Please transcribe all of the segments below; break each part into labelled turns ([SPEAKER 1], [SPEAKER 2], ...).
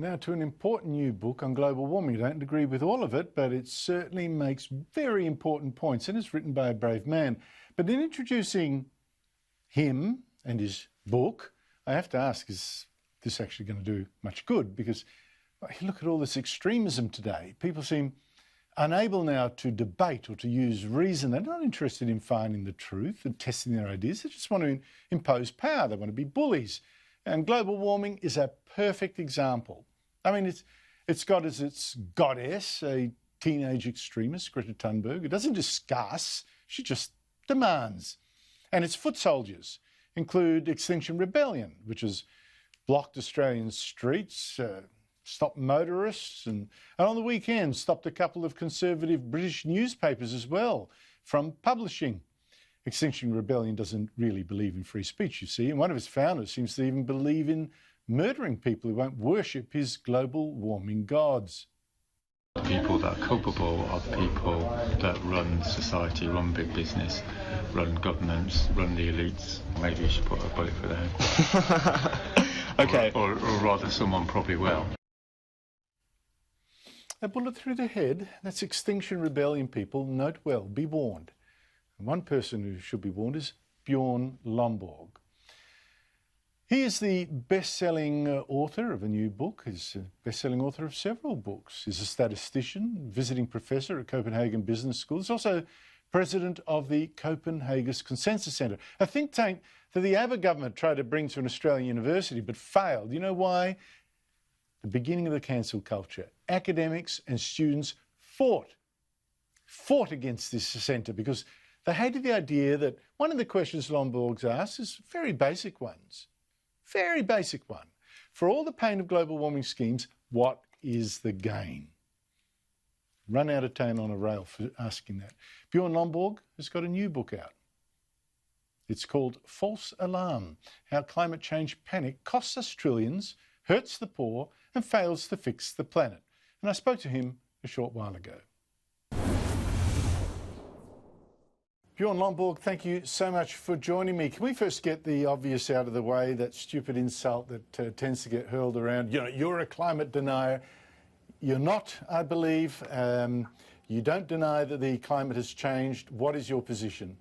[SPEAKER 1] And now to an important new book on global warming. I don't agree with all of it, but it certainly makes very important points, and it's written by a brave man. But in introducing him and his book, I have to ask, is this actually going to do much good? Because look at all this extremism today. People seem unable now to debate or to use reason. They're not interested in finding the truth and testing their ideas. They just want to impose power. They want to be bullies. And global warming is a perfect example. I mean, it's got as its goddess a teenage extremist, Greta Thunberg, who doesn't discuss, she just demands. And its foot soldiers include Extinction Rebellion, which has blocked Australian streets, stopped motorists, and on the weekend stopped a couple of conservative British newspapers as well from publishing. Extinction Rebellion doesn't really believe in free speech, you see, and one of its founders seems to even believe in murdering people who won't worship his global warming gods.
[SPEAKER 2] People that are culpable are the people that run society, run big business, run governments, run the elites. Maybe you should put a bullet for them.
[SPEAKER 3] Okay.
[SPEAKER 2] Or rather, someone probably will.
[SPEAKER 1] A bullet through the head, that's Extinction Rebellion people. Note well, be warned. And one person who should be warned is Bjorn Lomborg. He is the best-selling author of a new book. He's a best-selling author of several books. He's a statistician, visiting professor at Copenhagen Business School. He's also president of the Copenhagen Consensus Centre, a think tank that the Abbott government tried to bring to an Australian university but failed. You know why? The beginning of the cancel culture. Academics and students fought against this centre because they hated the idea that one of the questions Lomborg's asked is very basic ones. Very basic one. For all the pain of global warming schemes, what is the gain? Run out of town on a rail for asking that. Bjorn Lomborg has got a new book out. It's called False Alarm: How Climate Change Panic Costs Us Trillions, Hurts the Poor, and Fails to Fix the Planet. And I spoke to him a short while ago. Bjorn Lomborg, thank you so much for joining me. Can we first get the obvious out of the way, that stupid insult that tends to get hurled around? You know, you're a climate denier. You're not, I believe. You don't deny that the climate has changed. What is your position?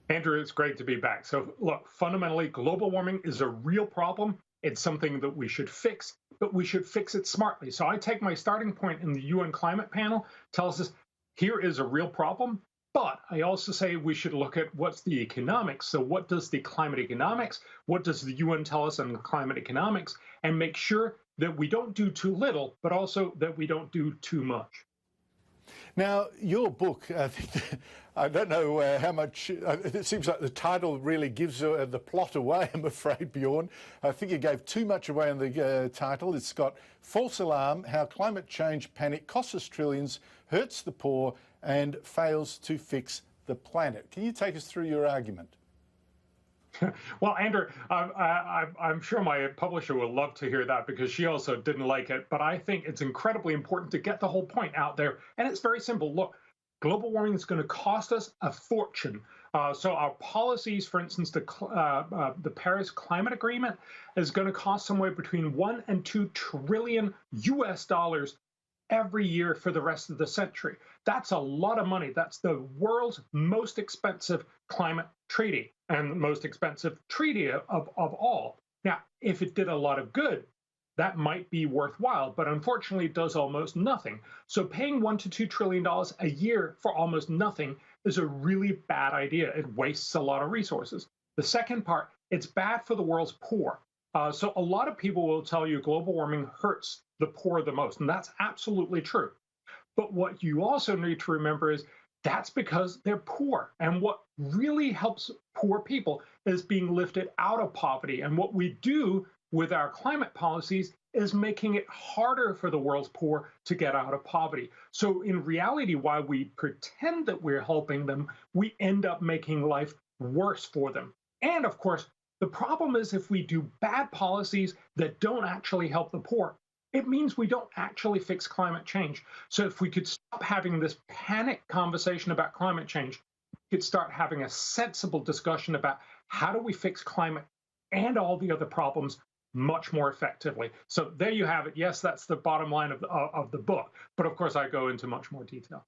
[SPEAKER 4] Andrew, it's great to be back. So look, fundamentally, global warming is a real problem. It's something that we should fix, but we should fix it smartly. So I take my starting point in the UN climate panel, tells us here is a real problem. But I also say we should look at what's the economics. So what does the climate economics, what does the UN tell us on climate economics, and make sure that we don't do too little, but also that we don't do too much.
[SPEAKER 1] Now, your book, I don't know how much, it seems like the title really gives the plot away, I'm afraid, Bjorn. I think you gave too much away on the title. It's got False Alarm: How Climate Change Panic Costs Us Trillions, Hurts the Poor, and Fails to Fix the Planet. Can you take us through your argument?
[SPEAKER 4] Well, Andrew, I'm sure my publisher will love to hear that because she also didn't like it. But I think it's incredibly important to get the whole point out there. And it's very simple. Look, global warming is going to cost us a fortune. So our policies, for instance, the Paris Climate Agreement is going to cost somewhere between $1 and $2 trillion US every year for the rest of the century. That's a lot of money. That's the world's most expensive climate treaty and the most expensive treaty of all. Now, if it did a lot of good, that might be worthwhile, but unfortunately it does almost nothing. So paying $1 to $2 trillion a year for almost nothing is a really bad idea. It wastes a lot of resources. The second part, it's bad for the world's poor. So a lot of people will tell you global warming hurts the poor the most, and that's absolutely true. But what you also need to remember is that's because they're poor. And what really helps poor people is being lifted out of poverty. And what we do with our climate policies is making it harder for the world's poor to get out of poverty. So in reality, while we pretend that we're helping them, we end up making life worse for them. And of course, the problem is if we do bad policies that don't actually help the poor, it means we don't actually fix climate change. So if we could stop having this panic conversation about climate change, we could start having a sensible discussion about how do we fix climate and all the other problems much more effectively. So there you have it. Yes, that's the bottom line of the book. But of course, I go into much more detail.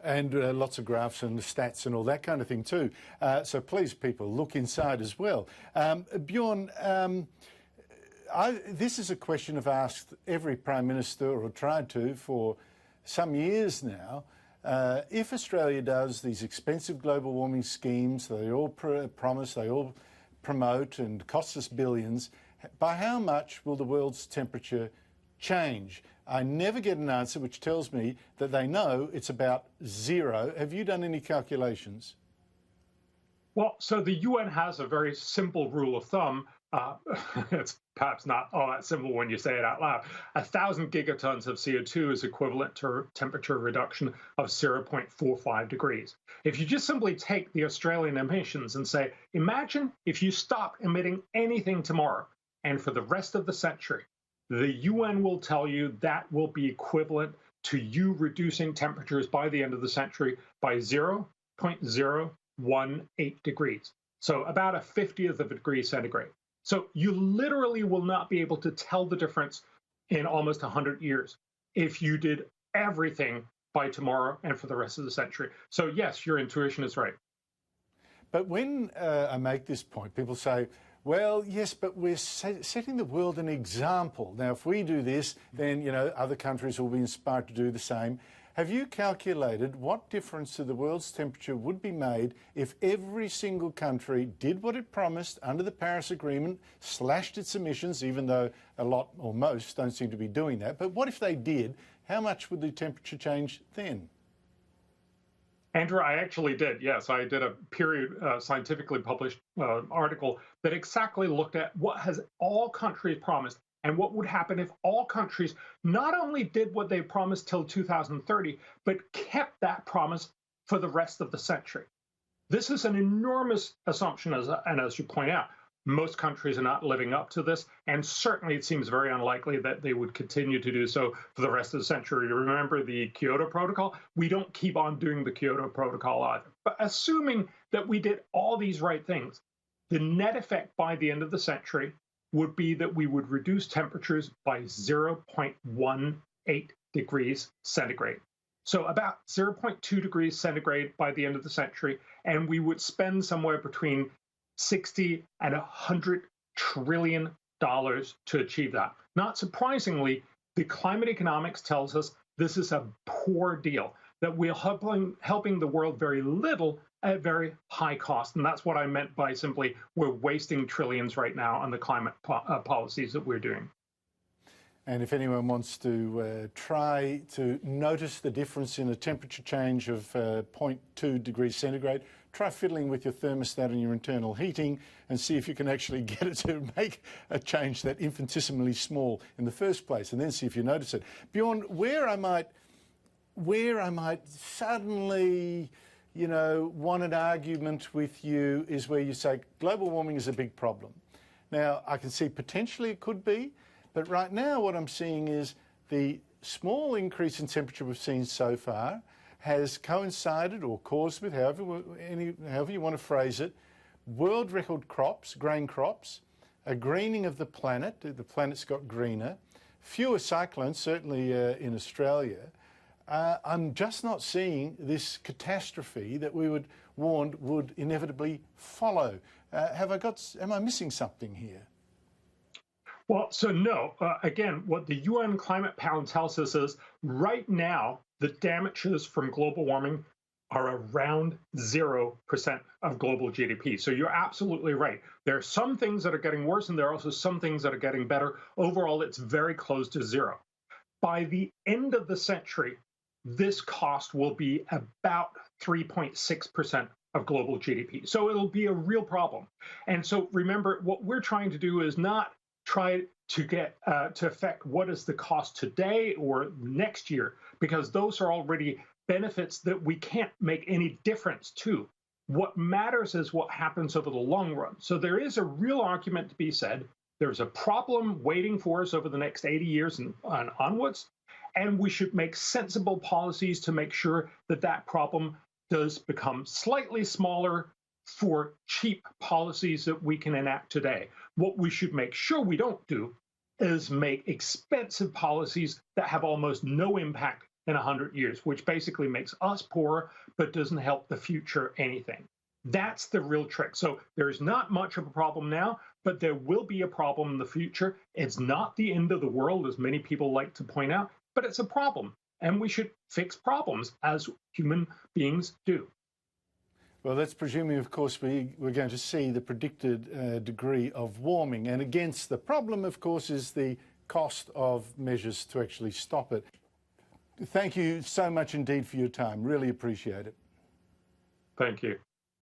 [SPEAKER 1] And lots of graphs and stats and all that kind of thing too. So please, people, look inside as well. Bjorn, this is a question I've asked every Prime Minister, or tried to, for some years now. If Australia does these expensive global warming schemes, they all promise, they all promote and cost us billions, by how much will the world's temperature change? I never get an answer which tells me that they know it's about zero. Have you done any calculations?
[SPEAKER 4] Well, so the UN has a very simple rule of thumb. It's perhaps not all that simple when you say it out loud. 1,000 gigatons of CO2 is equivalent to a temperature reduction of 0.45 degrees. If you just simply take the Australian emissions and say, imagine if you stop emitting anything tomorrow and for the rest of the century, the UN will tell you that will be equivalent to you reducing temperatures by the end of the century by 0.018 degrees. So about a 50th of a degree centigrade. So you literally will not be able to tell the difference in almost 100 years if you did everything by tomorrow and for the rest of the century. So yes, your intuition is right.
[SPEAKER 1] But when I make this point, people say, well, yes, but we're setting the world an example. Now, if we do this, then, you know, other countries will be inspired to do the same. Have you calculated what difference to the world's temperature would be made if every single country did what it promised under the Paris Agreement, slashed its emissions, even though a lot or most don't seem to be doing that? But what if they did? How much would the temperature change then?
[SPEAKER 4] Andrew, I actually did. Yes, I did a scientifically published article that exactly looked at what has all countries promised and what would happen if all countries not only did what they promised till 2030, but kept that promise for the rest of the century. This is an enormous assumption, and as you point out, most countries are not living up to this, and certainly it seems very unlikely that they would continue to do so for the rest of the century. Remember the Kyoto Protocol? We don't keep on doing the Kyoto Protocol either. But assuming that we did all these right things, the net effect by the end of the century would be that we would reduce temperatures by 0.18 degrees centigrade. So about 0.2 degrees centigrade by the end of the century, and we would spend somewhere between 60 and 100 trillion dollars to achieve that. Not surprisingly, the climate economics tells us this is a poor deal, that we're helping the world very little at very high cost. And that's what I meant by simply we're wasting trillions right now on the climate policies that we're doing.
[SPEAKER 1] And if anyone wants to try to notice the difference in a temperature change of 0.2 degrees centigrade, try fiddling with your thermostat and your internal heating and see if you can actually get it to make a change that infinitesimally small in the first place, and then see if you notice it. Bjorn, where I might suddenly, you know, want an argument with you is where you say global warming is a big problem. Now, I can see potentially it could be, but right now what I'm seeing is the small increase in temperature we've seen so far has coincided or caused with, however you want to phrase it, world record crops, grain crops, a greening of the planet's got greener, fewer cyclones, certainly in Australia. I'm just not seeing this catastrophe that we would warned would inevitably follow. Am I missing something here?
[SPEAKER 4] Well, so no. Again, what the UN Climate Panel tells us is right now, the damages from global warming are around 0% of global GDP. So you're absolutely right. There are some things that are getting worse, and there are also some things that are getting better. Overall, it's very close to zero. By the end of the century, this cost will be about 3.6% of global GDP. So it'll be a real problem. And so remember, what we're trying to do is not try to get to affect what is the cost today or next year, because those are already benefits that we can't make any difference to. What matters is what happens over the long run. So there is a real argument to be said. There's a problem waiting for us over the next 80 years and onwards, and we should make sensible policies to make sure that that problem does become slightly smaller for cheap policies that we can enact today. What we should make sure we don't do is make expensive policies that have almost no impact in 100 years, which basically makes us poorer but doesn't help the future anything. That's the real trick. So there's not much of a problem now, but there will be a problem in the future. It's not the end of the world, as many people like to point out, but it's a problem. And we should fix problems as human beings do.
[SPEAKER 1] Well, that's presuming, of course, we're going to see the predicted degree of warming. And against the problem, of course, is the cost of measures to actually stop it. Thank you so much indeed for your time. Really appreciate it.
[SPEAKER 4] Thank you.